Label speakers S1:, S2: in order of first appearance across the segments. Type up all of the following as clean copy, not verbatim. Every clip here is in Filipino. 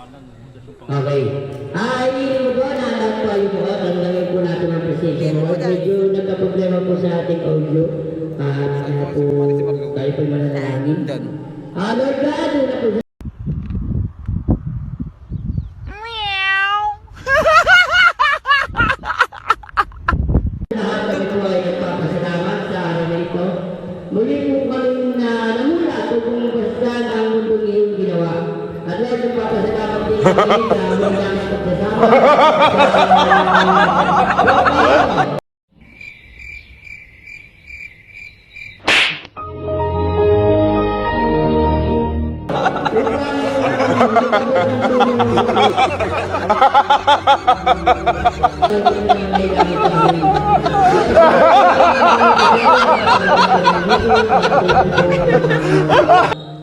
S1: Okay. Hindi mo po, na-actually po, tanggawin po natin ang precision mo. Medyo nagka-problema po sa ating audio. Kaya po, tayo po mananalangin. Lord God, una po sa lahat kami po ay nagpapasalamat sa araw na ito. Muli po kami na namula ito kung bastahan ang mundong iyong ginawa. At Lord, nagpapasalamat din kami sa mga namin pagsasama.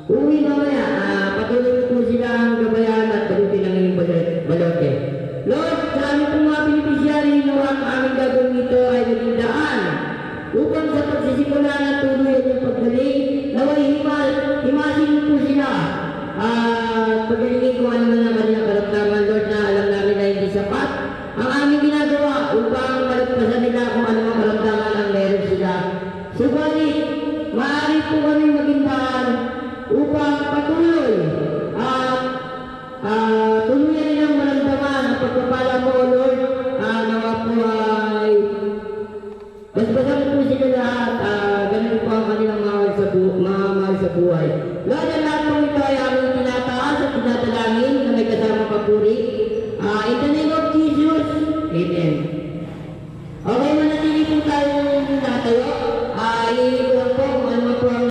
S1: Uwi mamaya, patuloy po sila ang gabayan at patuloy lang yung balote. Lord, sa aming pong mga beneficiary, nawa ang aming gagawin ito ay maging daan upang sa pagsisimula na tuloy ang iyong paggaling, naway himasin po sila. Pagalingin ko ano na kanilang karamdaman, Lord, na alam namin na hindi sapat ang aming ginagawa upang malagpasan nila kung ano ang karamdaman ang meron sila. Subalit, maaari po kami maging daan upang patuloy at tuluyan nilang maramdaman ang pagpapala mo, Lord. Nawa po ay basbasan po sila lahat. Ganun po ang kanilang mahal sa buhay. Lord, ang lahat po ito ay aming tinataas at tinatalangin na may kasama papuri. In the name of Jesus, Amen. Okay, manatili po tayo natayo. Iiwan po kung ano po ang